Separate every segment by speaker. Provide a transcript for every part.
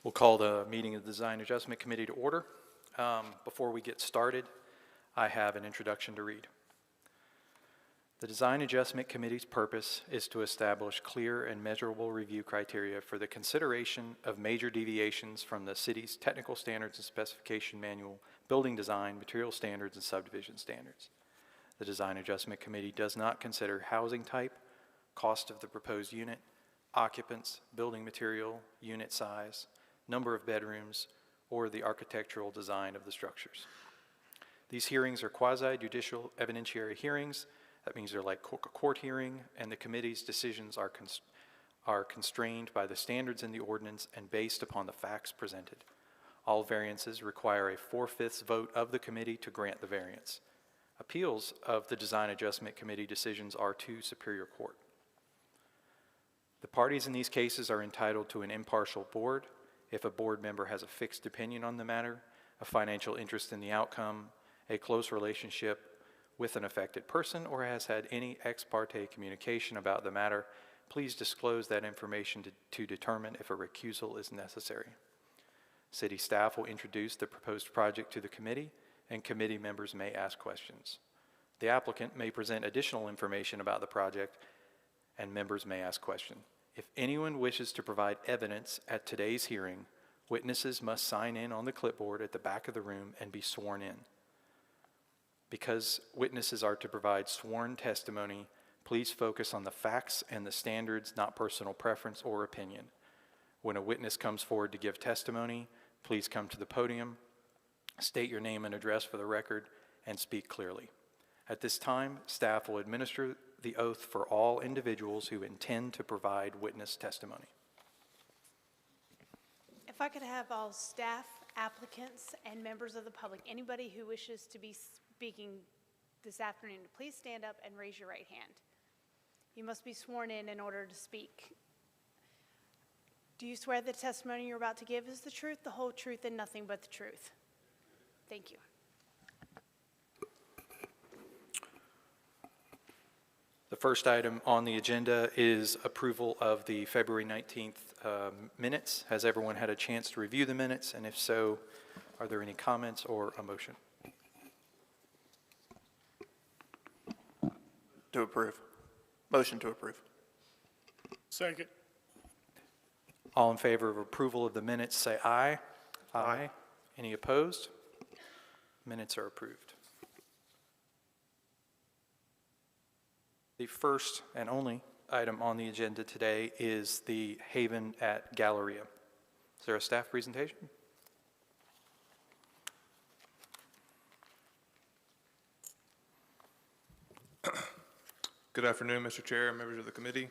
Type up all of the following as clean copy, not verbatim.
Speaker 1: We'll call the meeting of the Design Adjustment Committee to order. Before we get started, I have an introduction to read. The Design Adjustment Committee's purpose is to establish clear and measurable review criteria for the consideration of major deviations from the city's technical standards and specification manual, building design, material standards, and subdivision standards. The Design Adjustment Committee does not consider housing type, cost of the proposed unit, occupants, building material, unit size, number of bedrooms, or the architectural design of the structures. These hearings are quasi-judicial evidentiary hearings. That means they're like a court hearing, and the committee's decisions are constrained by the standards in the ordinance and based upon the facts presented. All variances require a 4/5 vote of the committee to grant the variance. Appeals of the Design Adjustment Committee decisions are to Superior Court. The parties in these cases are entitled to an impartial board if a board member has a fixed opinion on the matter, a financial interest in the outcome, a close relationship with an affected person, or has had any ex parte communication about the matter. Please disclose that information to determine if a recusal is necessary. City staff will introduce the proposed project to the committee, and committee members may ask questions. The applicant may present additional information about the project, and members may ask questions. If anyone wishes to provide evidence at today's hearing, witnesses must sign in on the clipboard at the back of the room and be sworn in. Because witnesses are to provide sworn testimony, please focus on the facts and the standards, not personal preference or opinion. When a witness comes forward to give testimony, please come to the podium, state your name and address for the record, and speak clearly. At this time, staff will administer the oath for all individuals who intend to provide witness testimony.
Speaker 2: If I could have all staff, applicants, and members of the public, anybody who wishes to be speaking this afternoon, please stand up and raise your right hand. You must be sworn in order to speak. Do you swear the testimony you're about to give is the truth, the whole truth, and nothing but the truth? Thank you.
Speaker 1: The first item on the agenda is approval of the February 19th minutes. Has everyone had a chance to review the minutes? And if so, are there any comments or a motion?
Speaker 3: To approve. Motion to approve.
Speaker 4: Second.
Speaker 1: All in favor of approval of the minutes, say aye.
Speaker 3: Aye.
Speaker 1: Any opposed? Minutes are approved. The first and only item on the agenda today is the Haven at Galleria. Is there a staff presentation?
Speaker 5: Good afternoon, Mr. Chair and members of the committee.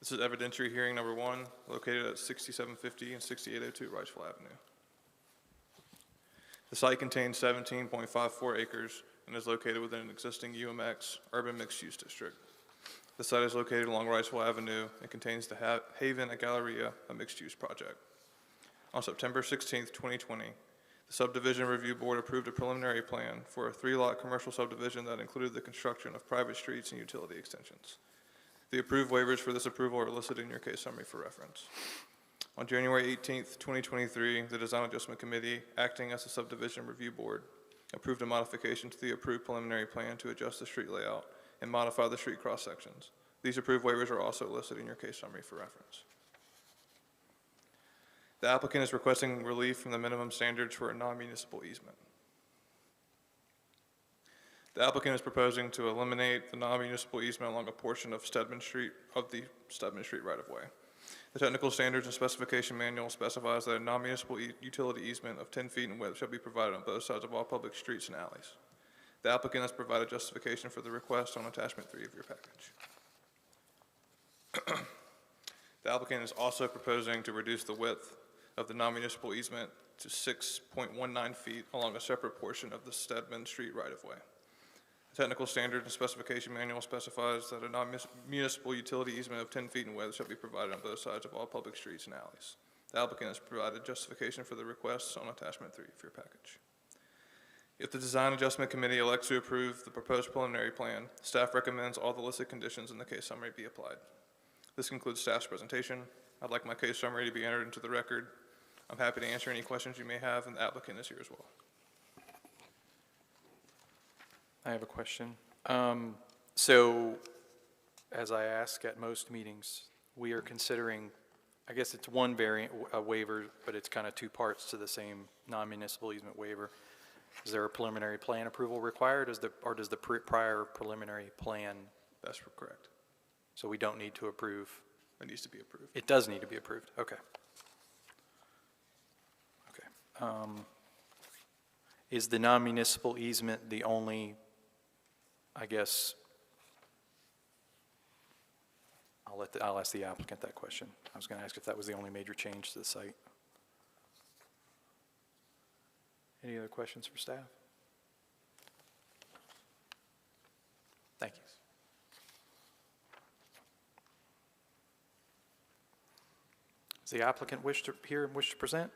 Speaker 5: This is evidentiary hearing number 1, located at 6750 and 6802 Wrightsville Avenue. The site contains 17.54 acres and is located within an existing UMX urban mixed-use district. The site is located along Wrightsville Avenue and contains the Haven at Galleria, a mixed-use project. On September 16, 2020, the Subdivision Review Board approved a preliminary plan for a 3-lot commercial subdivision that included the construction of private streets and utility extensions. The approved waivers for this approval are listed in your case summary for reference. On January 18, 2023, the Design Adjustment Committee, acting as the Subdivision Review Board, approved a modification to the approved preliminary plan to adjust the street layout and modify the street cross-sections. These approved waivers are also listed in your case summary for reference. The applicant is requesting relief from the minimum standards for a non-municipal easement. The applicant is proposing to eliminate the non-municipal easement along a portion of the Stedman Street right-of-way. The technical standards and specification manual specifies that a non-municipal utility easement of 10 feet in width shall be provided on both sides of all public streets and alleys. The applicant has provided justification for the request on attachment 3 of your package. The applicant is also proposing to reduce the width of the non-municipal easement to 6.19 feet along a separate portion of the Stedman Street right-of-way. The technical standard and specification manual specifies that a non-municipal utility easement of 10 feet in width shall be provided on both sides of all public streets and alleys. The applicant has provided justification for the requests on attachment 3 of your package. If the Design Adjustment Committee elects to approve the proposed preliminary plan, staff recommends all the listed conditions in the case summary be applied. This concludes staff's presentation. I'd like my case summary to be entered into the record. I'm happy to answer any questions you may have, and the applicant is here as well.
Speaker 1: I have a question. So, as I ask at most meetings, we are considering, I guess it's one variant, a waiver, but it's kind of two parts to the same non-municipal easement waiver. Is there a preliminary plan approval required, or does the prior preliminary plan,
Speaker 5: That's correct.
Speaker 1: so we don't need to approve?
Speaker 5: It needs to be approved.
Speaker 1: It does need to be approved, okay. Okay. Is the non-municipal easement the only, I guess, I'll ask the applicant that question. I was going to ask if that was the only major change to the site. Any other questions for staff? Thank you. Does the applicant wish to present?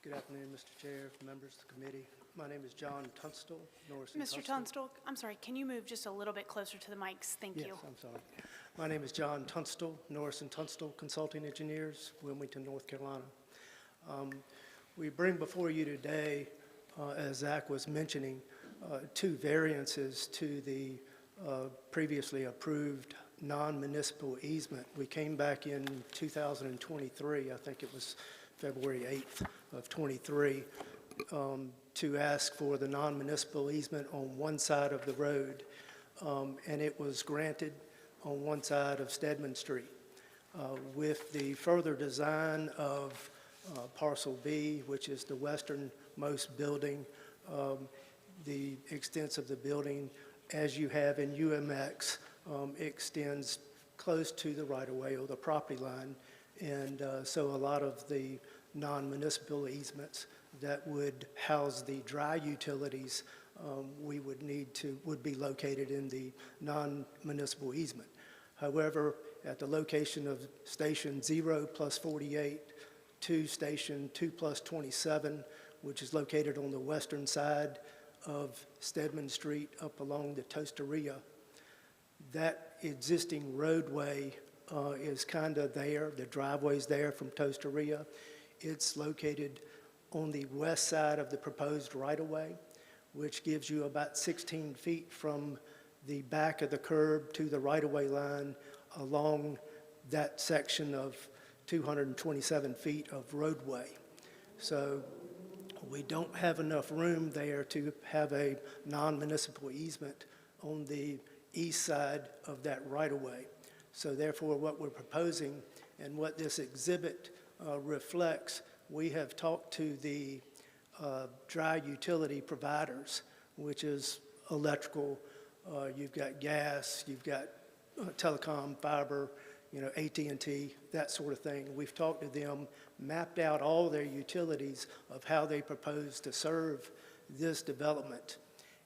Speaker 6: Good afternoon, Mr. Chair, members of the committee. My name is John Tunstall, Norris and
Speaker 2: Mr. Tunstall, I'm sorry, can you move just a little bit closer to the mics? Thank you.
Speaker 6: Yes, I'm sorry. My name is John Tunstall, Norris and Tunstall Consulting Engineers, Wilmington, North Carolina. We bring before you today, as Zach was mentioning, two variances to the previously approved non-municipal easement. We came back in 2023, I think it was February 8th of 23, to ask for the non-municipal easement on one side of the road, and it was granted on one side of Stedman Street. With the further design of Parcel B, which is the westernmost building, the extent of the building, as you have in UMX, extends close to the right-of-way or the property line, and so a lot of the non-municipal easements that would house the dry utilities we would be located in the non-municipal easement. However, at the location of Station 0 plus 48 to Station 2 plus 27, which is located on the western side of Stedman Street up along the Toasteria, that existing roadway is kind of there. The driveway's there from Toasteria. It's located on the west side of the proposed right-of-way, which gives you about 16 feet from the back of the curb to the right-of-way line along that section of 227 feet of roadway. So we don't have enough room there to have a non-municipal easement on the east side of that right-of-way. So therefore, what we're proposing and what this exhibit reflects, we have talked to the dry utility providers, which is electrical, you've got gas, you've got telecom, fiber, AT&T, that sort of thing. We've talked to them, mapped out all their utilities of how they propose to serve this development.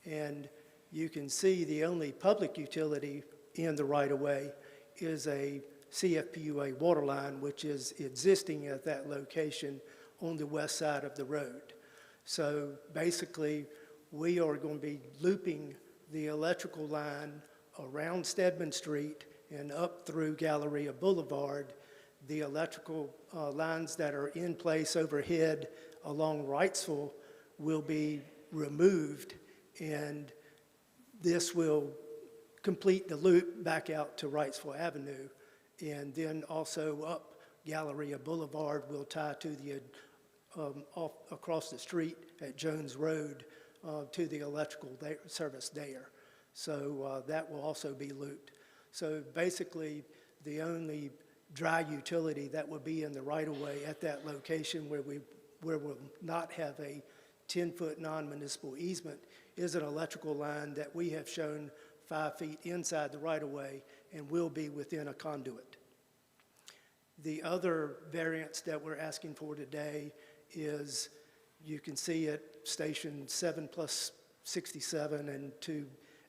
Speaker 6: And you can see the only public utility in the right-of-way is a CFPUA water line, which is existing at that location on the west side of the road. So basically, we are going to be looping the electrical line around Stedman Street and up through Galleria Boulevard. The electrical lines that are in place overhead along Wrightsville will be removed, and this will complete the loop back out to Wrightsville Avenue, and then also up Galleria Boulevard will tie to the across the street at Jones Road to the electrical service there. So that will also be looped. So basically, the only dry utility that will be in the right-of-way at that location where we'll not have a 10-foot non-municipal easement is an electrical line that we have shown 5 feet inside the right-of-way and will be within a conduit. The other variance that we're asking for today is, you can see at Station 7 plus 67 and to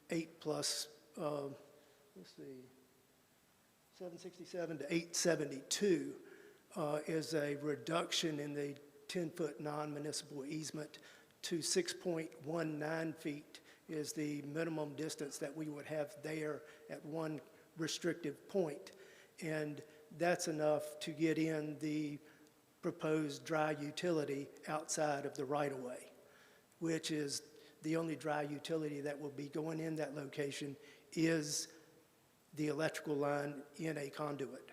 Speaker 6: 8 plus, let's see, 767 to 872 is a reduction in the 10-foot non-municipal easement to 6.19 feet is the minimum distance that we would have there at one restrictive point. And that's enough to get in the proposed dry utility outside of the right-of-way, which is the only dry utility that will be going in that location is the electrical line in a conduit.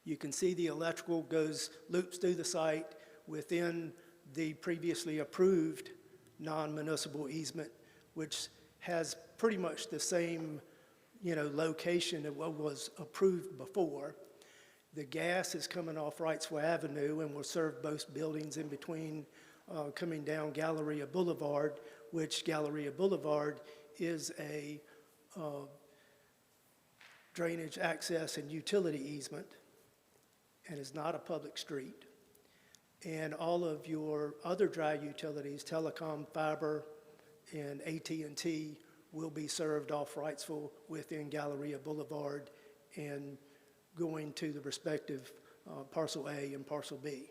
Speaker 6: You can see the electrical loops through the site within the previously approved non-municipal easement, which has pretty much the same, location of what was approved before. The gas is coming off Wrightsville Avenue and will serve both buildings in between, coming down Galleria Boulevard, which Galleria Boulevard is a drainage access and utility easement and is not a public street. And all of your other dry utilities, telecom, fiber, and AT&T will be served off Wrightsville within Galleria Boulevard and going to the respective parcel A and parcel B.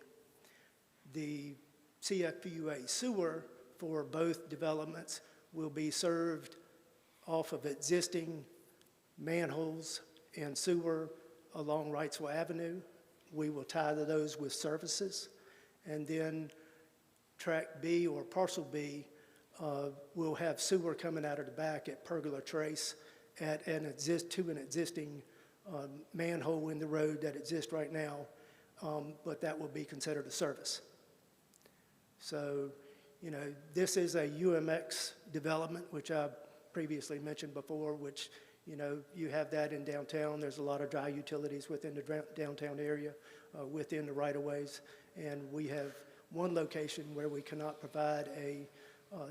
Speaker 6: The CFPUA sewer for both developments will be served off of existing manholes and sewer along Wrightsville Avenue. We will tie those with services. And then track B or parcel B will have sewer coming out of the back at Pergola Trace to an existing manhole in the road that exists right now, but that will be considered a service. So, this is a UMX development, which I previously mentioned before, which, you have that in downtown. There's a lot of dry utilities within the downtown area, within the right-of-ways, and we have one location where we cannot provide a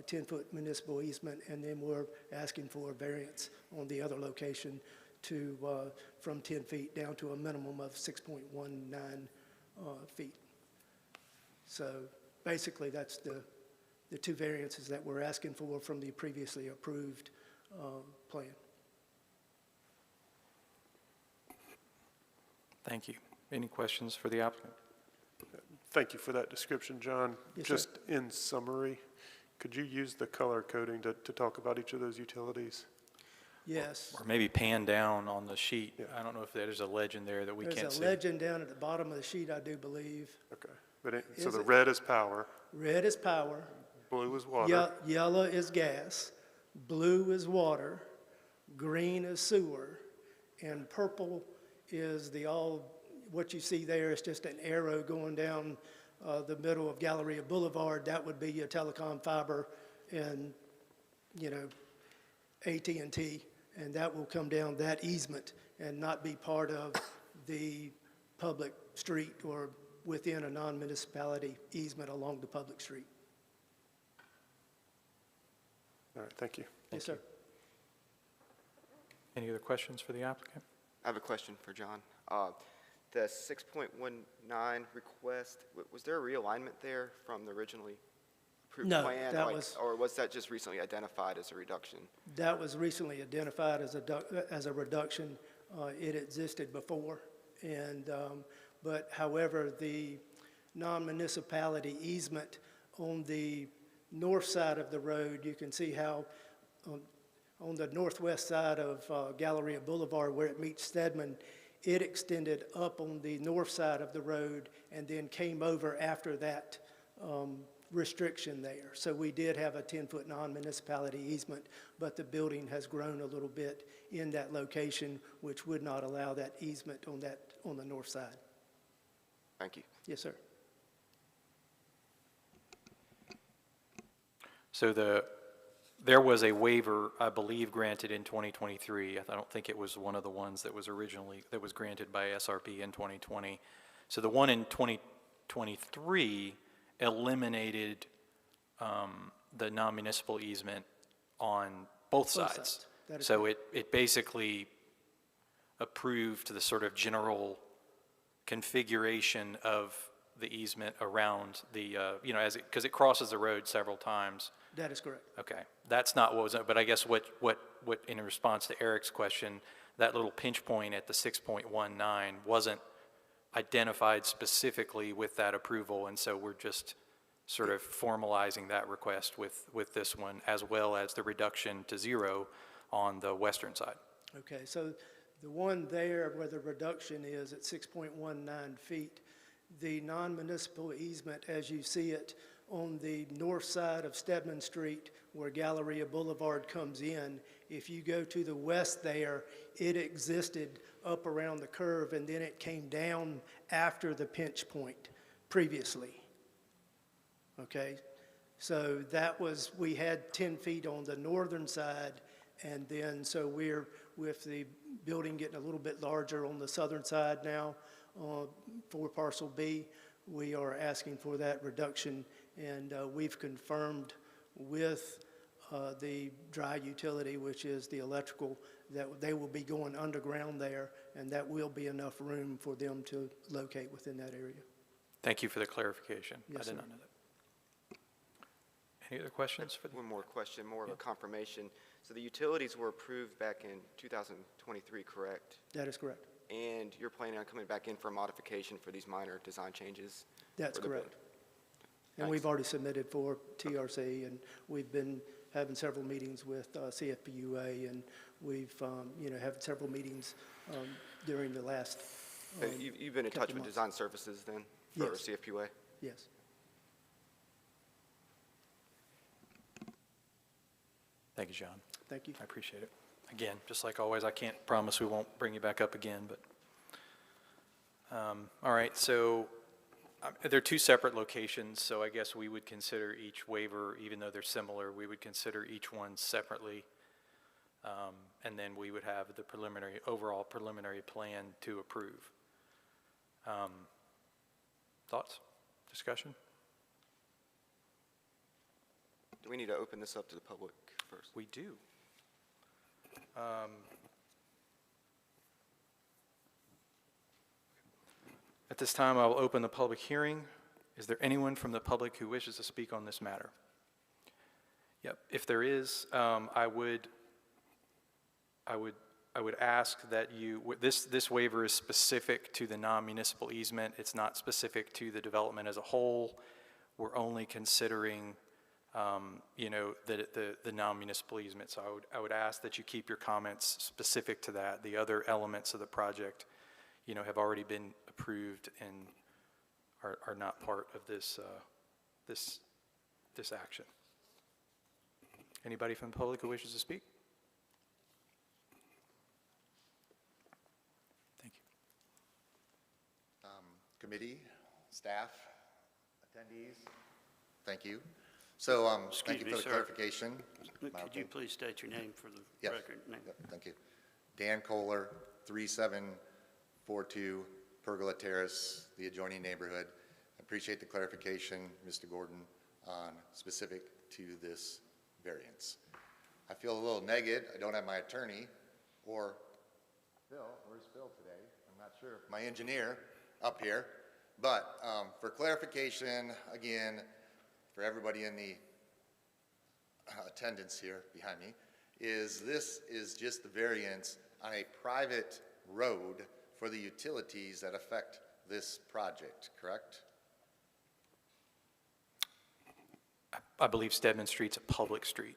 Speaker 6: 10-foot municipal easement, and then we're asking for a variance on the other location to from 10 feet down to a minimum of 6.19 feet. So basically, that's the two variances that we're asking for from the previously approved plan.
Speaker 1: Thank you. Any questions for the applicant?
Speaker 7: Thank you for that description, John.
Speaker 6: Yes,
Speaker 7: Just in summary, could you use the color coding to talk about each of those utilities?
Speaker 6: Yes.
Speaker 1: Or maybe pan down on the sheet.
Speaker 7: Yeah.
Speaker 1: I don't know if there's a legend there that we can't
Speaker 6: There's
Speaker 1: see.
Speaker 6: a legend down at the bottom of the sheet, I do believe.
Speaker 7: Okay. But so
Speaker 6: Is
Speaker 7: the
Speaker 6: it-
Speaker 7: red is power,
Speaker 6: Red is power,
Speaker 7: blue is water.
Speaker 6: yellow is gas, blue is water, green is sewer, and purple is what you see there is just an arrow going down the middle of Galleria Boulevard. That would be your telecom, fiber, and, AT&T, and that will come down that easement and not be part of the public street or within a non-municipality easement along the public street.
Speaker 7: All right, thank you.
Speaker 6: Yes, sir.
Speaker 1: Any other questions for the applicant?
Speaker 8: I have a question for John. The 6.19 request, was there a realignment there from the originally approved
Speaker 6: No,
Speaker 8: plan?
Speaker 6: that was-
Speaker 8: Or was that just recently identified as a reduction?
Speaker 6: That was recently identified as a reduction. It existed before, and, but however, the non-municipality easement on the north side of the road, you can see how on the northwest side of Galleria Boulevard where it meets Stedman, it extended up on the north side of the road and then came over after that restriction there. So we did have a 10-foot non-municipality easement, but the building has grown a little bit in that location, which would not allow that easement on the north side.
Speaker 8: Thank you.
Speaker 6: Yes, sir.
Speaker 1: So there was a waiver, I believe, granted in 2023. I don't think it was one of the ones that was granted by SRP in 2020. So the one in 2023 eliminated the non-municipal easement on both sides.
Speaker 6: That is
Speaker 1: So it basically approved the sort of general configuration of the easement around the, because it crosses the road several times.
Speaker 6: That is correct.
Speaker 1: Okay, that's not what was, but I guess what in response to Eric's question, that little pinch point at the 6.19 wasn't identified specifically with that approval, and so we're just sort of formalizing that request with this one, as well as the reduction to 0 on the western side.
Speaker 6: Okay, so the one there where the reduction is at 6.19 feet, the non-municipal easement, as you see it on the north side of Stedman Street where Galleria Boulevard comes in, if you go to the west there, it existed up around the curve and then it came down after the pinch point previously. Okay, so that was, we had 10 feet on the northern side, and then so we're, with the building getting a little bit larger on the southern side now for parcel B, we are asking for that reduction, and we've confirmed with the dry utility, which is the electrical, that they will be going underground there, and that will be enough room for them to locate within that area.
Speaker 1: Thank you for the clarification. I
Speaker 6: Yes,
Speaker 1: did
Speaker 6: sir.
Speaker 1: not know that. Any other questions for the?
Speaker 8: One more question, more of
Speaker 1: Yeah.
Speaker 8: a confirmation. So the utilities were approved back in 2023, correct?
Speaker 6: That is correct.
Speaker 8: And you're planning on coming back in for a modification for these minor design changes?
Speaker 6: That's
Speaker 8: for the
Speaker 6: correct.
Speaker 8: building?
Speaker 6: And we've already submitted for TRC, and we've been having several meetings with CFPUA, and we've, had several meetings during the last,
Speaker 8: So you've been in touch
Speaker 6: couple
Speaker 8: with
Speaker 6: months.
Speaker 8: design services then for
Speaker 6: Yes.
Speaker 8: CFPUA?
Speaker 6: yes.
Speaker 1: Thank you, John.
Speaker 6: Thank you.
Speaker 1: I appreciate it. Again, just like always, I can't promise we won't bring you back up again, but, all right, so there are two separate locations, so I guess we would consider each waiver, even though they're similar, we would consider each one separately. And then we would have the overall preliminary plan to approve. Thoughts, discussion?
Speaker 8: Do we need to open this up to the public first?
Speaker 1: We do. At this time, I will open the public hearing. Is there anyone from the public who wishes to speak on this matter? Yep, if there is, I would ask that this waiver is specific to the non-municipal easement. It's not specific to the development as a whole. We're only considering the non-municipal easement. So I would ask that you keep your comments specific to that. The other elements of the project, have already been approved and are not part of this action. Anybody from the public who wishes to speak? Thank you.
Speaker 9: Committee, staff, attendees, thank you. So, thank you for the clarification.
Speaker 4: Could you please state your name for the
Speaker 9: Yes.
Speaker 4: record?
Speaker 9: Yep, thank you. Dan Kohler, 3742 Pergola Terrace, the adjoining neighborhood. I appreciate the clarification, Mr. Gordon, on specific to this variance. I feel a little negative. I don't have my attorney or Phil. Where's Phil today? I'm not sure. My engineer up here. But for clarification, again, for everybody in the attendance here behind me, this is just the variance on a private road for the utilities that affect this project, correct?
Speaker 1: I believe Stedman Street's a public street.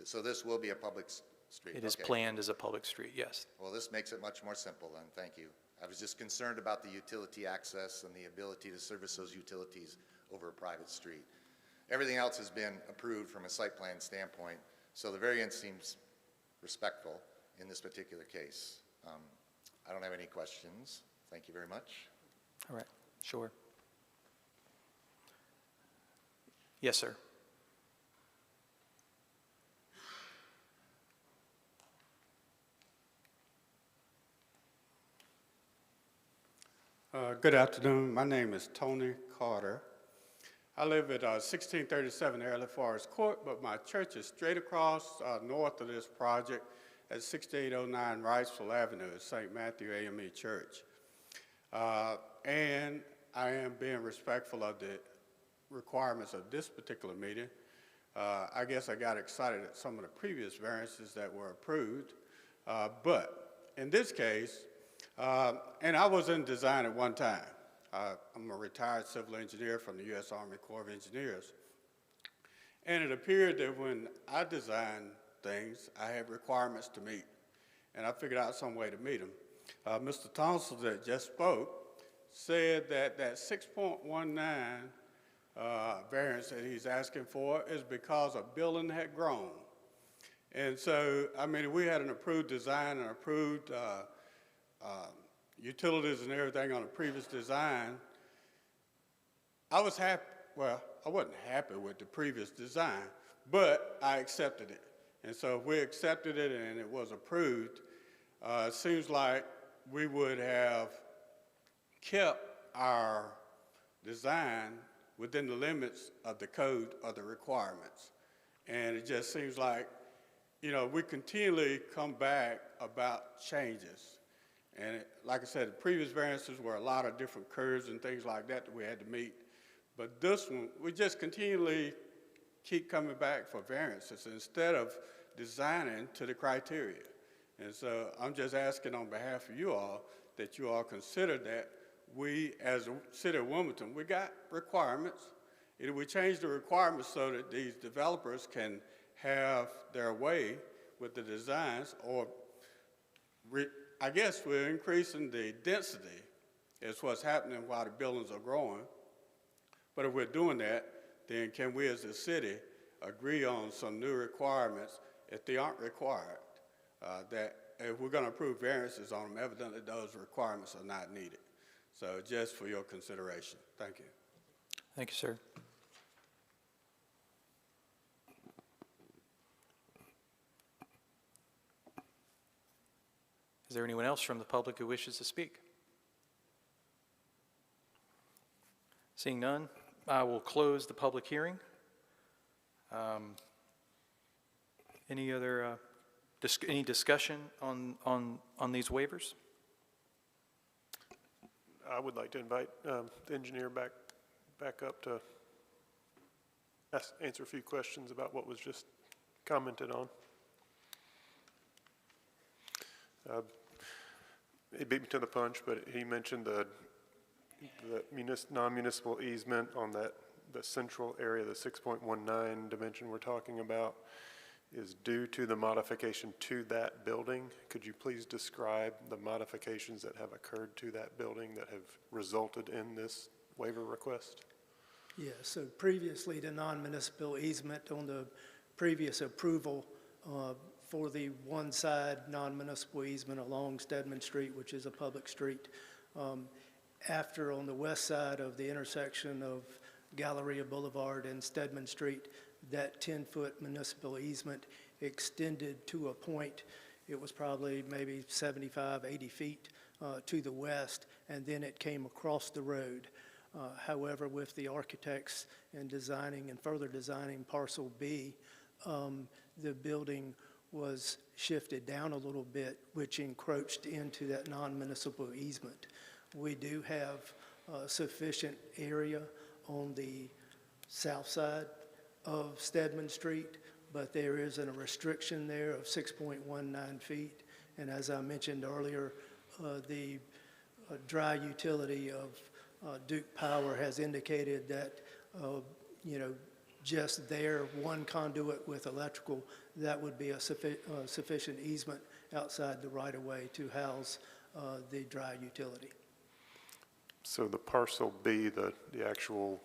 Speaker 9: So this will be a public street?
Speaker 1: It is
Speaker 9: Okay.
Speaker 1: planned as a public street, yes.
Speaker 9: Well, this makes it much more simple then, thank you. I was just concerned about the utility access and the ability to service those utilities over a private street. Everything else has been approved from a site plan standpoint, so the variance seems respectful in this particular case. I don't have any questions. Thank you very much.
Speaker 1: All right, sure. Yes, sir.
Speaker 10: Good afternoon. My name is Tony Carter. I live at 1637 Early Forest Court, but my church is straight across north of this project at 6809 Wrightsville Avenue at St. Matthew AME Church. And I am being respectful of the requirements of this particular meeting. I guess I got excited at some of the previous variances that were approved. But in this case, and I was in design at one time. I'm a retired civil engineer from the U.S. Army Corps of Engineers. And it appeared that when I designed things, I had requirements to meet, and I figured out some way to meet them. Mr. Tonsel that just spoke said that that 6.19 variance that he's asking for is because a building had grown. And so, I mean, we had an approved design and approved utilities and everything on a previous design. I was happy, well, I wasn't happy with the previous design, but I accepted it. And so if we accepted it and it was approved, it seems like we would have kept our design within the limits of the code or the requirements. And it just seems like, you know, we continually come back about changes. And like I said, the previous variances were a lot of different curves and things like that that we had to meet. But this one, we just continually keep coming back for variances instead of designing to the criteria. And so I'm just asking on behalf of you all that you all consider that we, as a city of Wilmington, we got requirements. Either we change the requirements so that these developers can have their way with the designs, or I guess we're increasing the density is what's happening while the buildings are growing. But if we're doing that, then can we as a city agree on some new requirements if they aren't required? That if we're going to approve variances on them, evidently those requirements are not needed. So just for your consideration. Thank you.
Speaker 1: Thank you, sir. Is there anyone else from the public who wishes to speak? Seeing none, I will close the public hearing. Any other any discussion on these waivers?
Speaker 7: I would like to invite the engineer back up to answer a few questions about what was just commented on. He beat me to the punch, but he mentioned the non-municipal easement on the central area, the 6.19 dimension we're talking about, is due to the modification to that building. Could you please describe the modifications that have occurred to that building that have resulted in this waiver request?
Speaker 6: Yeah, so previously the non-municipal easement on the previous approval for the one side non-municipal easement along Stedman Street, which is a public street. After on the west side of the intersection of Galleria Boulevard and Stedman Street, that 10-foot municipal easement extended to a point, it was probably maybe 75, 80 feet to the west, and then it came across the road. However, with the architects and designing and further designing parcel B, the building was shifted down a little bit, which encroached into that non-municipal easement. We do have sufficient area on the south side of Stedman Street, but there is a restriction there of 6.19 feet. And as I mentioned earlier, the dry utility of Duke Power has indicated that, you know, just there, one conduit with electrical, that would be a sufficient easement outside the right-of-way to house the dry utility.
Speaker 7: So the parcel B, the actual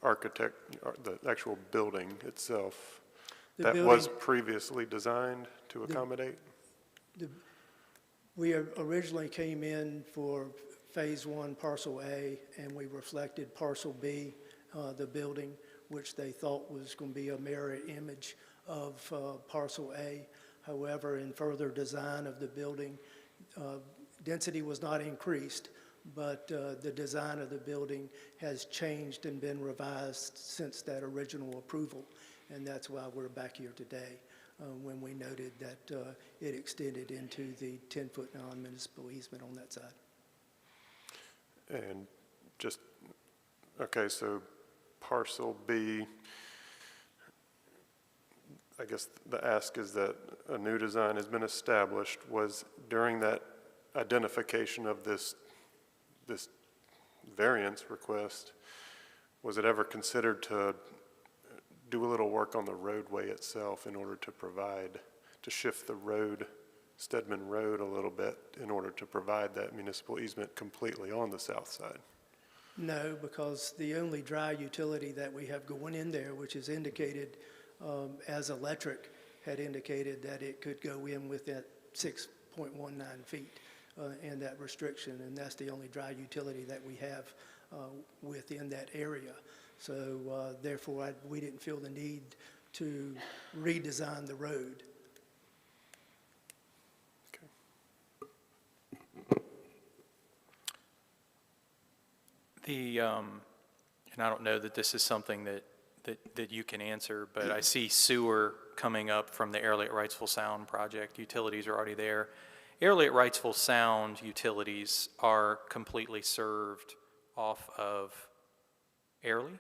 Speaker 7: the actual building itself, that was previously designed to accommodate?
Speaker 6: We originally came in for phase one, parcel A, and we reflected parcel B, the building, which they thought was going to be a mirror image of parcel A. However, in further design of the building, density was not increased, but the design of the building has changed and been revised since that original approval, and that's why we're back here today when we noted that it extended into the 10-foot non-municipal easement on that side.
Speaker 7: And just, okay, so parcel B, I guess the ask is that a new design has been established. Was during that identification of this variance request, was it ever considered to do a little work on the roadway itself in order to provide, to shift the road, Stedman Road a little bit in order to provide that municipal easement completely on the south side?
Speaker 6: No, because the only dry utility that we have going in there, which is indicated as electric, had indicated that it could go in with that 6.19 feet and that restriction, and that's the only dry utility that we have within that area. So therefore, we didn't feel the need to redesign the road.
Speaker 1: And I don't know that this is something that you can answer, but I see sewer coming up from the Airlie at Wrightsville Sound project. Utilities are already there. Airlie at Wrightsville Sound utilities are completely served off of Airlie?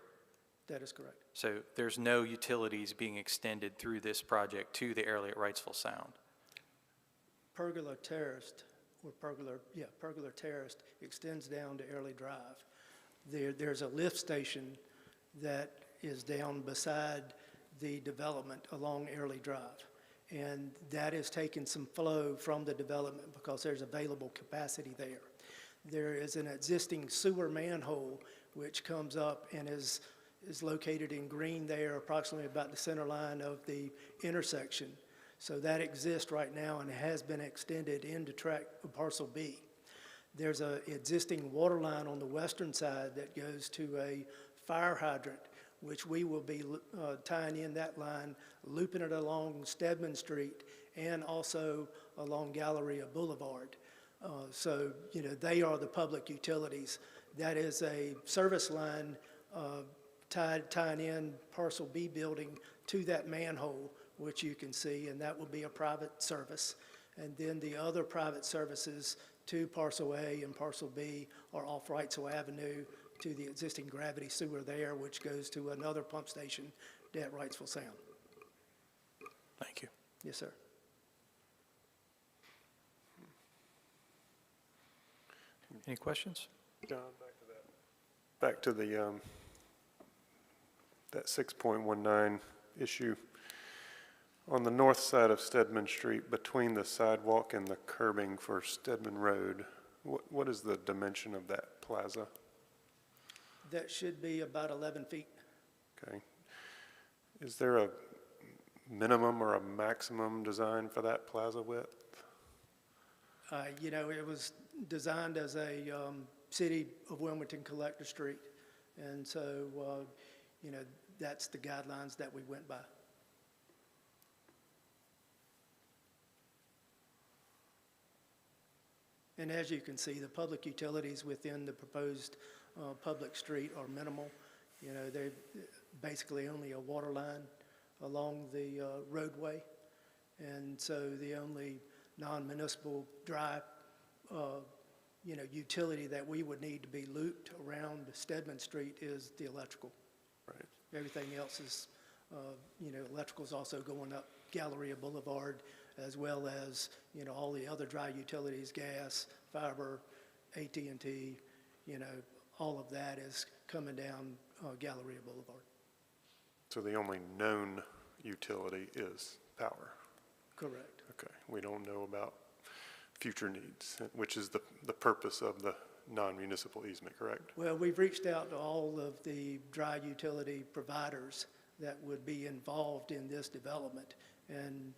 Speaker 6: That is correct.
Speaker 1: So there's no utilities being extended through this project to the Airlie at Wrightsville Sound?
Speaker 6: Pergola Terrace, Pergola Terrace extends down to Airlie Drive. There's a lift station that is down beside the development along Airlie Drive. And that is taking some flow from the development because there's available capacity there. There is an existing sewer manhole which comes up and is located in green there, approximately about the center line of the intersection. So that exists right now and has been extended into parcel B. There's an existing water line on the western side that goes to a fire hydrant, which we will be tying in that line, looping it along Stedman Street and also along Galleria Boulevard. So, you know, they are the public utilities. That is a service line tying in parcel B building to that manhole, which you can see, and that will be a private service. And then the other private services to parcel A and parcel B are off Wrightsville Avenue to the existing gravity sewer there, which goes to another pump station at Wrightsville Sound.
Speaker 1: Thank you.
Speaker 6: Yes, sir.
Speaker 1: Any questions?
Speaker 7: John, back to the that 6.19 issue. On the north side of Stedman Street, between the sidewalk and the curbing for Stedman Road, what is the dimension of that plaza?
Speaker 6: That should be about 11 feet.
Speaker 7: Okay. Is there a minimum or a maximum design for that plaza width?
Speaker 6: You know, it was designed as a City of Wilmington collector street. And so, you know, that's the guidelines that we went by. And as you can see, the public utilities within the proposed public street are minimal. You know, they're basically only a water line along the roadway. And so the only non-municipal dry, you know, utility that we would need to be looped around Stedman Street is the electrical.
Speaker 7: Right.
Speaker 6: Everything else is, you know, electrical is also going up Galleria Boulevard, as well as, you know, all the other dry utilities, gas, fiber, AT&T, you know, all of that is coming down Galleria Boulevard.
Speaker 7: So the only known utility is power?
Speaker 6: Correct.
Speaker 7: Okay. We don't know about future needs, which is the purpose of the non-municipal easement, correct?
Speaker 6: Well, we've reached out to all of the dry utility providers that would be involved in this development, and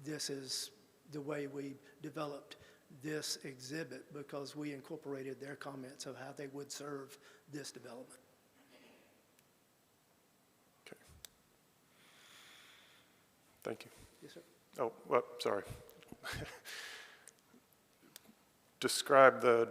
Speaker 6: this is the way we developed this exhibit because we incorporated their comments of how they would serve this development.
Speaker 7: Okay. Thank you.
Speaker 6: Yes, sir.
Speaker 7: Oh, well, sorry. Describe the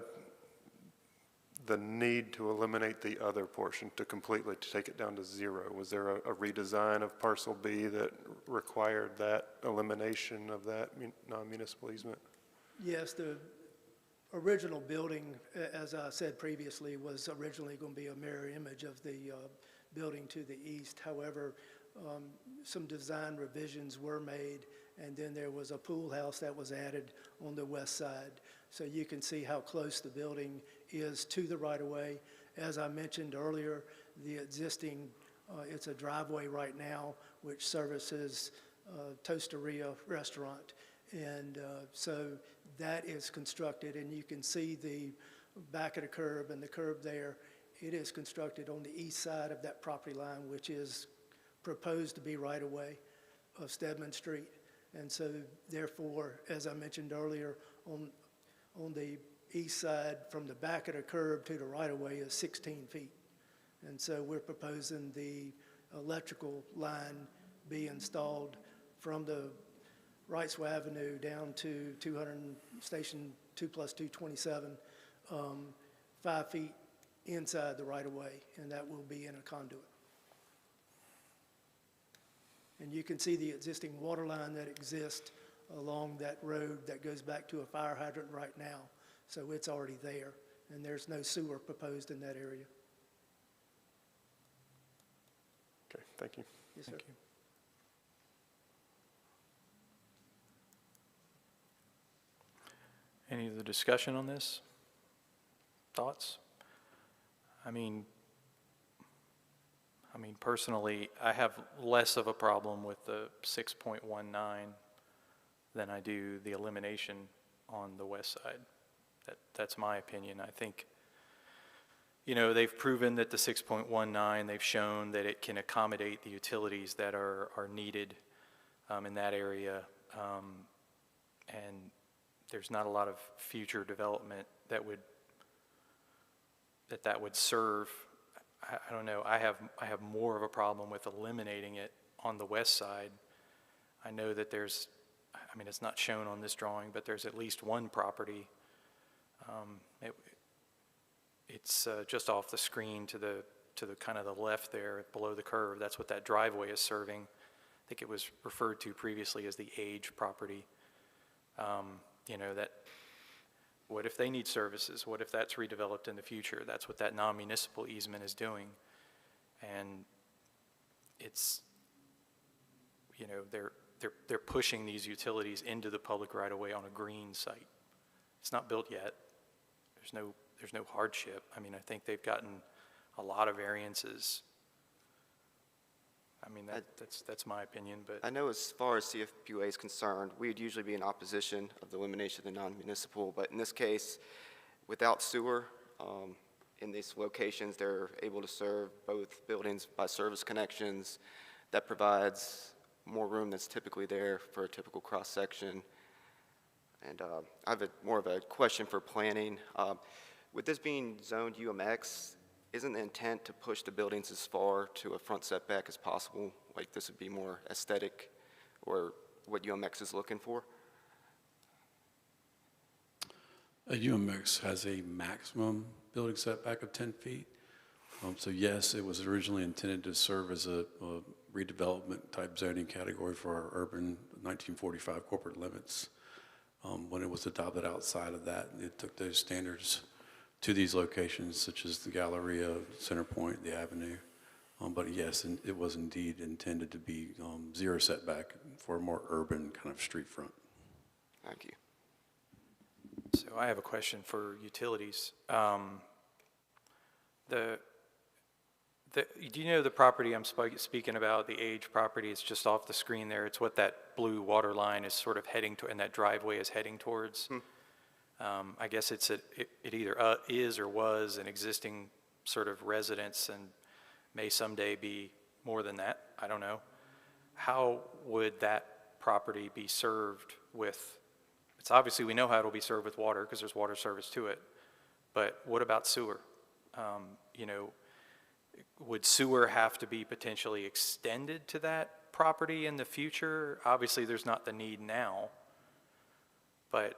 Speaker 7: need to eliminate the other portion, to completely to take it down to zero. Was there a redesign of parcel B that required that elimination of that non-municipal easement?
Speaker 6: Yes, the original building, as I said previously, was originally going to be a mirror image of the building to the east. However, some design revisions were made, and then there was a pool house that was added on the west side. So you can see how close the building is to the right-of-way, As I mentioned earlier, the existing, it's a driveway right now which services Toasteria restaurant. And so that is constructed, and you can see the back of the curb and the curb there. It is constructed on the east side of that property line, which is proposed to be right-of-way of Stedman Street. And so therefore, as I mentioned earlier, on the east side, from the back of the curb to the right-of-way is 16 feet. And so we're proposing the electrical line be installed from the Wrightsville Avenue down to 200 Station 2+227, 5 feet inside the right-of-way, and that will be in a conduit. And you can see the existing water line that exists along that road that goes back to a fire hydrant right now. So it's already there, and there's no sewer proposed in that area.
Speaker 7: Okay, thank you.
Speaker 6: Yes, sir.
Speaker 1: Thank you. Any other discussion on this? Thoughts? I mean, personally, I have less of a problem with the 6.19 than I do the elimination on the west side. That's my opinion. I think, you know, they've proven that the 6.19, they've shown that it can accommodate the utilities that are needed in that area. And there's not a lot of future development that would serve. I don't know. I have more of a problem with eliminating it on the west side. I know that there's, I mean, it's not shown on this drawing, but there's at least one property. It's just off the screen to the kind of the left there, below the curve. That's what that driveway is serving. I think it was referred to previously as the age property. You know, that, what if they need services? What if that's redeveloped in the future? That's what that non-municipal easement is doing. And it's, you know, they're pushing these utilities into the public right-of-way on a green site. It's not built yet. There's no hardship. I mean, I think they've gotten a lot of variances. I mean, that's my opinion, but.
Speaker 8: I know as far as CFPUA is concerned, we would usually be in opposition of the elimination of the non-municipal, but in this case, without sewer, in these locations, they're able to serve both buildings by service connections. That provides more room that's typically there for a typical cross-section. And I have more of a question for planning. With this being zoned UMX, isn't the intent to push the buildings as far to a front setback as possible? Like this would be more aesthetic, or what UMX is looking for?
Speaker 11: A UMX has a maximum building setback of 10 feet. So yes, it was originally intended to serve as a redevelopment type zoning category for our urban 1945 corporate limits. When it was adopted outside of that, it took those standards to these locations such as the Galleria, Center Point, the Avenue. But yes, it was indeed intended to be zero setback for a more urban kind of street front.
Speaker 8: Thank you.
Speaker 1: So I have a question for utilities. Do you know the property I'm speaking about, the age property? It's just off the screen there. It's what that blue water line is sort of heading to, and that driveway is heading towards. I guess it either is or was an existing sort of residence and may someday be more than that. I don't know. How would that property be served with? It's obviously, we know how it'll be served with water because there's water service to it. But what about sewer? You know, would sewer have to be potentially extended to that property in the future? Obviously, there's not the need now, but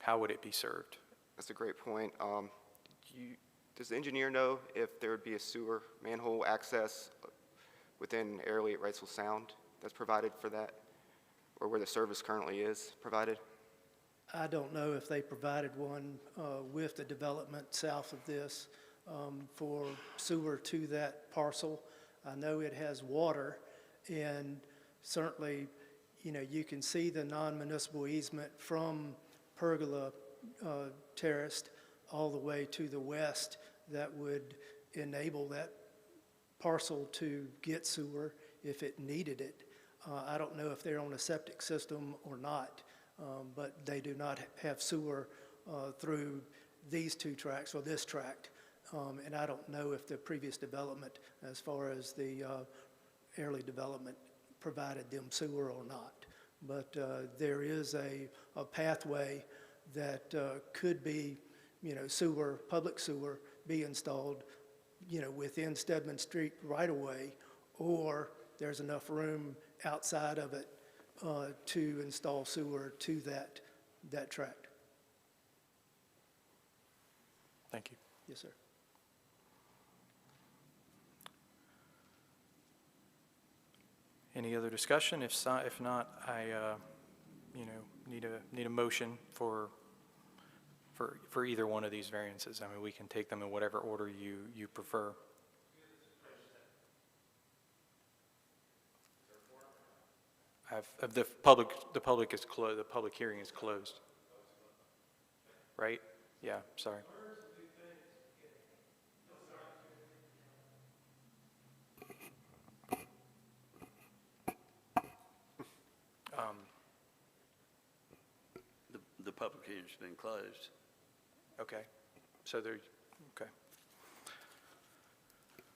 Speaker 1: how would it be served?
Speaker 8: That's a great point. Does the engineer know if there would be a sewer manhole access within airly at Wrightsville Sound that's provided for that, or where the service currently is provided?
Speaker 6: I don't know if they provided one with the development south of this for sewer to that parcel. I know it has water, and certainly, you know, you can see the non-municipal easement from Pergola Terrace all the way to the west that would enable that parcel to get sewer if it needed it. I don't know if they're on a septic system or not, but they do not have sewer through these two tracts or this tract. And I don't know if the previous development, as far as the early development, provided them sewer or not. But there is a pathway that could be, sewer, public sewer, be installed, within Stedman Street right away, or there's enough room outside of it to install sewer to that tract.
Speaker 1: Thank you.
Speaker 6: Yes, sir.
Speaker 1: Any other discussion? If not, I, need a motion for either one of these variances. I mean, we can take them in whatever order you prefer. The public is closed. The public hearing is closed. Right? Yeah. Sorry.
Speaker 4: The public hearing's been closed.
Speaker 1: Okay. So there. Okay.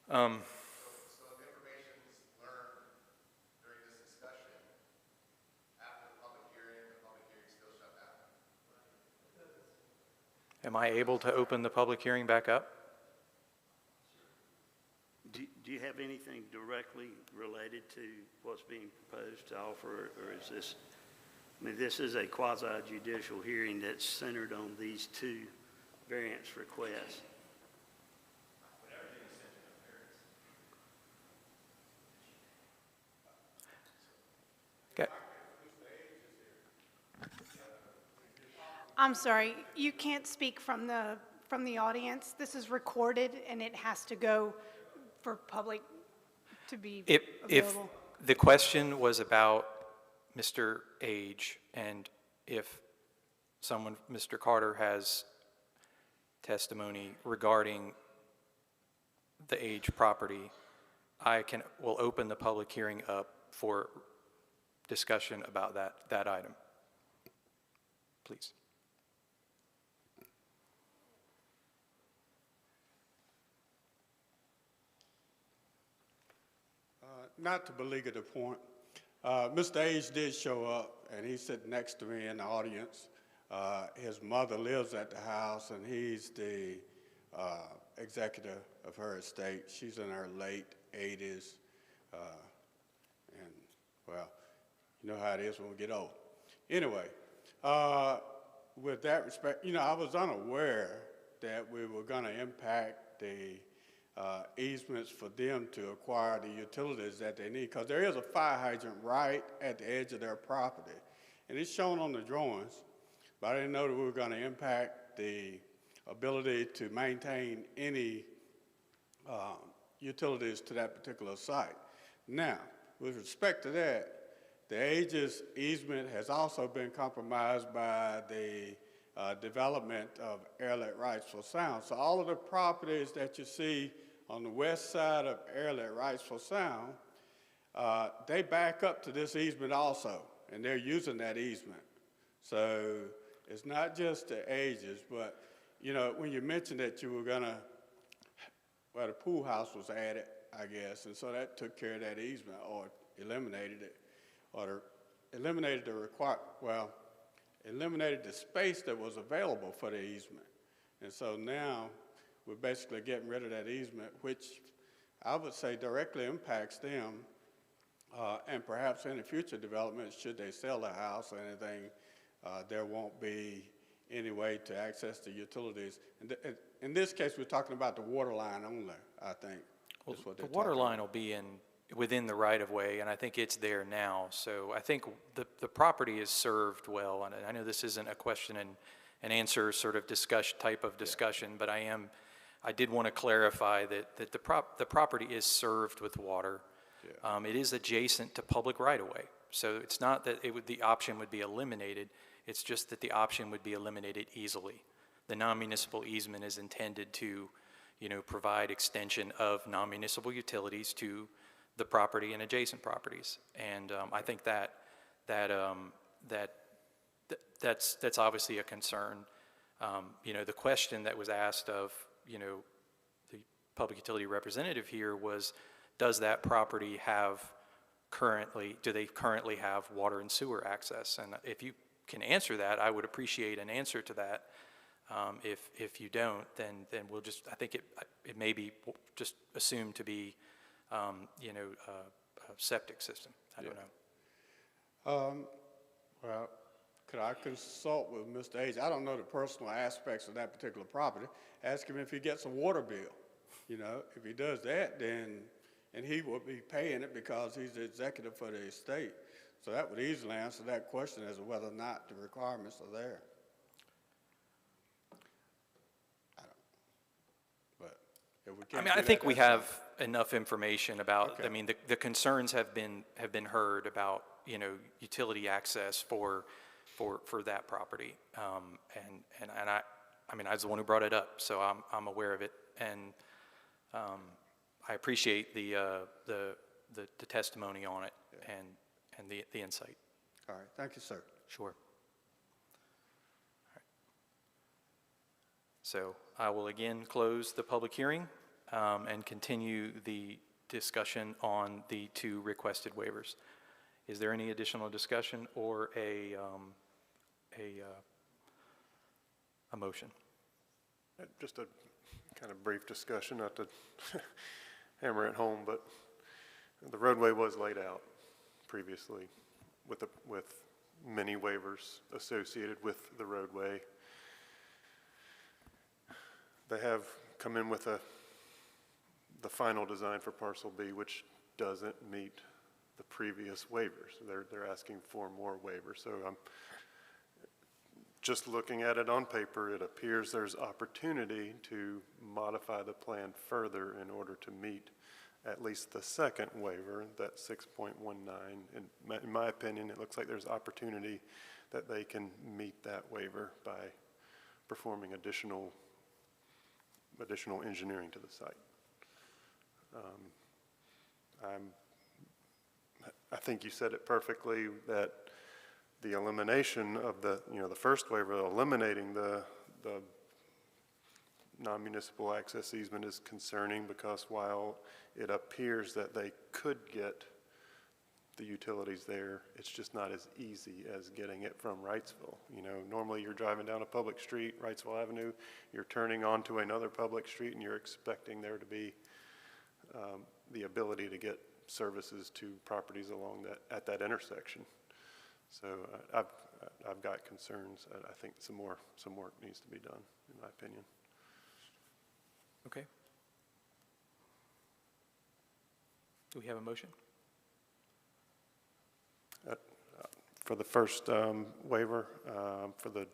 Speaker 9: So if information's learned during this discussion, after the public hearing's still shut down?
Speaker 1: Am I able to open the public hearing back up?
Speaker 4: Do you have anything directly related to what's being proposed to offer, or is this, this is a quasi-judicial hearing that's centered on these two variance requests.
Speaker 1: Okay.
Speaker 2: I'm sorry, you can't speak from the audience. This is recorded, and it has to go for public to be
Speaker 1: If
Speaker 2: available.
Speaker 1: the question was about Mr. Age, and if someone, Mr. Carter, has testimony regarding the Age property, will open the public hearing up for discussion about that item. Please.
Speaker 10: Not to belabor the point, Mr. Age did show up, and he's sitting next to me in the audience. His mother lives at the house, and he's the executor of her estate. She's in her late 80s, and, well, you know how it is when we get old. Anyway, with that respect, I was unaware that we were going to impact the easements for them to acquire the utilities that they need, because there is a fire hydrant right at the edge of their property, and it's shown on the drawings, but I didn't know that we were going to impact the ability to maintain any utilities to that particular site. Now, with respect to that, the Aegis easement has also been compromised by the development of airlet Wrightsville Sound. So all of the properties that you see on the west side of airlet Wrightsville Sound, they back up to this easement also, and they're using that easement. So it's not just the Aegis, but when you mentioned that you were gonna, the pool house was added, I guess, and so that took care of that easement, or eliminated it, or eliminated the space that was available for the easement. And so now we're basically getting rid of that easement, which I would say directly impacts them, and perhaps any future developments, should they sell the house or anything, there won't be any way to access the utilities. And in this case, we're talking about the water line only, I think.
Speaker 1: Well, the water line will be within the right-of-way, and I think it's there now. So I think the property is served well, and I know this isn't a question and answer sort of type of discussion, but I did want to clarify that the property is served with water. Yeah. It is adjacent to public right-of-way, so it's not that the option would be eliminated. It's just that the option would be eliminated easily. the non-municipal easement is intended to, provide extension of non-municipal utilities to the property and adjacent properties. And I think that's obviously a concern. The question that was asked of, the public utility representative here was, does that property do they currently have water and sewer access? And if you can answer that, I would appreciate an answer to that. If you don't, then we'll I think it may be just assumed to be, a septic system. I don't know.
Speaker 10: Well, could I consult with Mr. H? I don't know the personal aspects of that particular property. Ask him if he gets a water bill. If he does that, then, and he will be paying it because he's the executive for the estate. So that would easily answer that question as to whether or not the requirements are there.
Speaker 1: I think we have enough information about,
Speaker 10: Okay.
Speaker 1: the concerns have been heard about, utility access for that property. And I was the one who brought it up, so I'm aware of it. And I appreciate the testimony on it and the insight.
Speaker 10: All right, thank you, sir.
Speaker 1: Sure. All right. So I will again close the public hearing and continue the discussion on the two requested waivers. Is there any additional discussion or a motion?
Speaker 7: Just a kind of brief discussion, not to hammer it home, but the roadway was laid out previously with many waivers associated with the roadway. They have come in with the final design for parcel B, which doesn't meet the previous waivers. They're asking for more waivers. So I'm just looking at it on paper, it appears there's opportunity to modify the plan further in order to meet at least the second waiver, that 6.19. In my opinion, it looks like there's opportunity that they can meet that waiver by performing additional engineering to the site. I think you said it perfectly that the elimination of the first waiver, eliminating the non-municipal access easement is concerning because while it appears that they could get the utilities there, it's just not as easy as getting it from Wrightsville. Normally you're driving down a public street, Wrightsville Avenue, you're turning onto another public street and you're expecting there to be the ability to get services to properties along at that intersection. So I've got concerns. I think some work needs to be done, in my opinion.
Speaker 1: Okay. Do we have a motion?
Speaker 7: For the first waiver, for the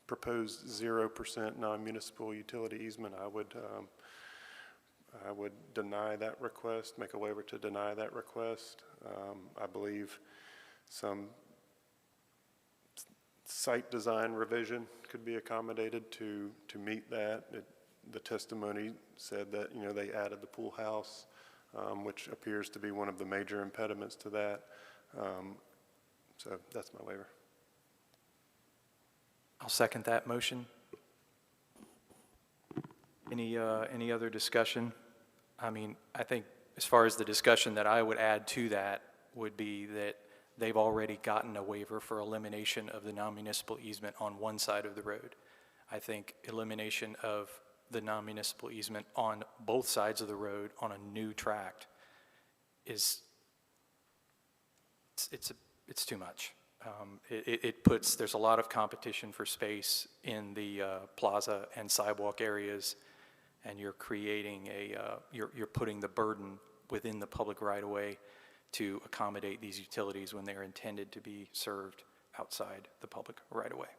Speaker 7: proposed 0% non-municipal utility easement, I would deny that request, make a waiver to deny that request. I believe some site design revision could be accommodated to meet that. The testimony said that, they added the pool house, which appears to be one of the major impediments to that. So that's my waiver.
Speaker 1: I'll second that motion. Any other discussion? I think as far as the discussion that I would add to that would be that they've already gotten a waiver for elimination of the non-municipal easement on one side of the road. I think elimination of the non-municipal easement on both sides of the road on a new tract is, it's too much. There's a lot of competition for space in the plaza and sidewalk areas, and you're creating you're putting the burden within the public right-of-way to accommodate these utilities when they're intended to be served outside the public right-of-way.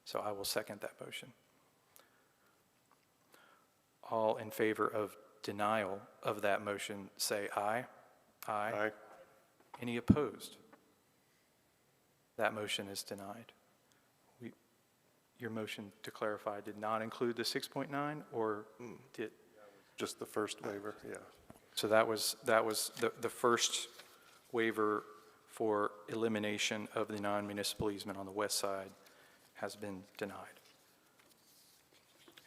Speaker 1: So I will second that motion. All in favor of denial of that motion, say aye. Aye.
Speaker 7: Aye.
Speaker 1: Any opposed? That motion is denied. your motion, to clarify, did not include the 6.9, or did?
Speaker 7: Just the first waiver, yeah.
Speaker 1: So that was the first waiver for elimination of the non-municipal easement on the west side has been denied.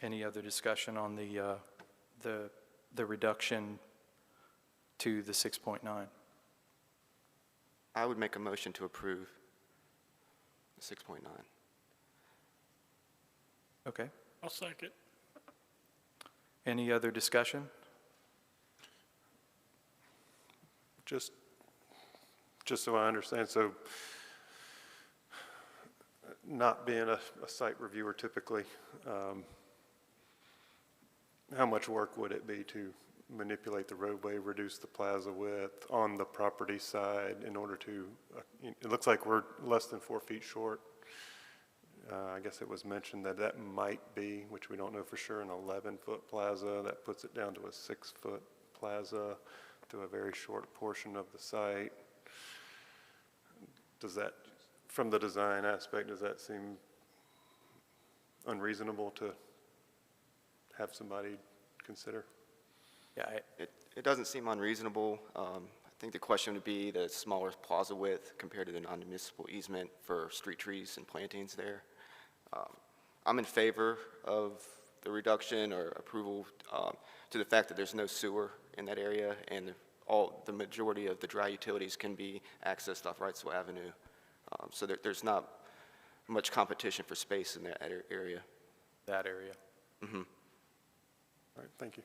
Speaker 1: Any other discussion on the reduction to the 6.9?
Speaker 8: I would make a motion to approve the 6.9.
Speaker 1: Okay.
Speaker 12: I'll second.
Speaker 1: Any other discussion?
Speaker 7: Just so I understand, so not being a site reviewer typically, how much work would it be to manipulate the roadway, reduce the plaza width on the property side in order to, it looks like we're less than 4 feet short. I guess it was mentioned that that might be, which we don't know for sure, an 11-foot plaza. That puts it down to a 6-foot plaza through a very short portion of the site. Does that, from the design aspect, does that seem unreasonable to have somebody consider?
Speaker 8: Yeah, it doesn't seem unreasonable. I think the question would be the smaller plaza width compared to the non-municipal easement for street trees and plantings there. I'm in favor of the reduction or approval to the fact that there's no sewer in that area, and the majority of the dry utilities can be accessed off Wrightsville Avenue. So there's not much competition for space in that area.
Speaker 1: That area.
Speaker 8: Mm-hmm.
Speaker 7: All right, thank you.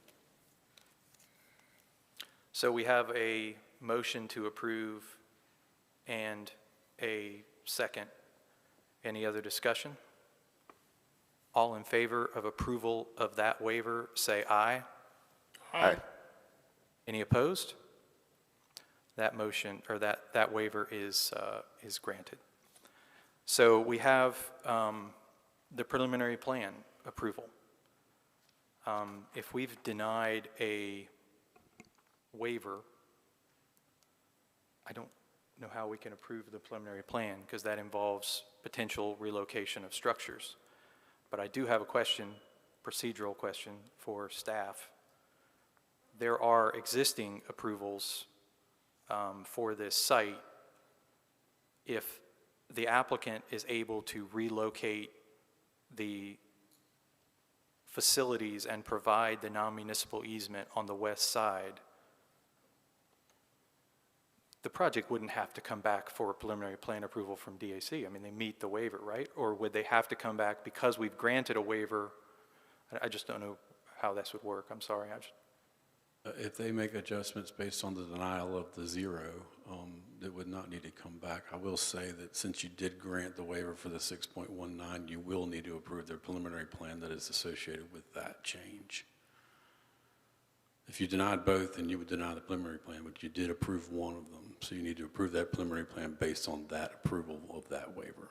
Speaker 1: So we have a motion to approve and a second. Any other discussion? All in favor of approval of that waiver, say aye.
Speaker 8: Aye.
Speaker 1: Any opposed? That motion, or that waiver is granted. So we have the preliminary plan approval. If we've denied a waiver, I don't know how we can approve the preliminary plan, because that involves potential relocation of structures. But I do have a question, procedural question for staff. There are existing approvals for this site. If the applicant is able to relocate the facilities and provide the non-municipal easement on the west side, the project wouldn't have to come back for a preliminary plan approval from DAC. I mean, they meet the waiver, right? Or would they have to come back because we've granted a waiver? I just don't know how this would work. I'm sorry.
Speaker 11: If they make adjustments based on the denial of the zero, it would not need to come back. I will say that since you did grant the waiver for the 6.19, you will need to approve the preliminary plan that is associated with that change. If you denied both, then you would deny the preliminary plan, but you did approve one of them. So you need to approve that preliminary plan based on that approval of that waiver,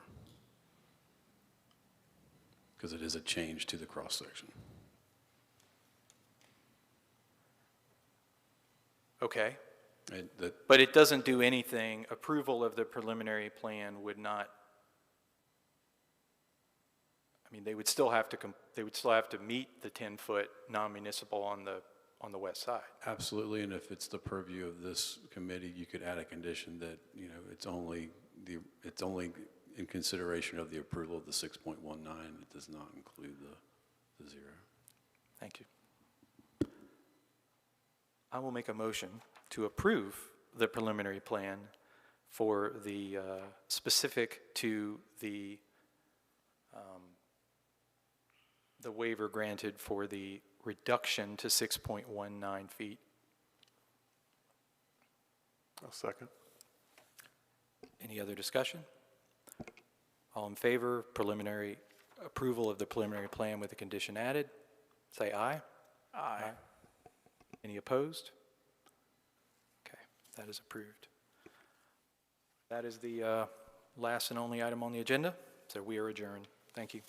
Speaker 11: because it is a change to the cross-section.
Speaker 1: Okay.
Speaker 11: And
Speaker 1: But it doesn't do anything. Approval of the preliminary plan would not, I mean, they would still have to meet the 10-foot non-municipal on the west side.
Speaker 11: Absolutely, and if it's the purview of this committee, you could add a condition that, you know, it's only in consideration of the approval of the 6.19. It does not include the zero.
Speaker 1: Thank you. I will make a motion to approve the preliminary plan for the specific to the waiver granted for the reduction to 6.19 feet.
Speaker 7: I'll second.
Speaker 1: Any other discussion? All in favor, preliminary approval of the preliminary plan with the condition added, say aye. Aye. Any opposed? Okay, that is approved. That is the last and only item on the agenda, so we are adjourned. Thank you.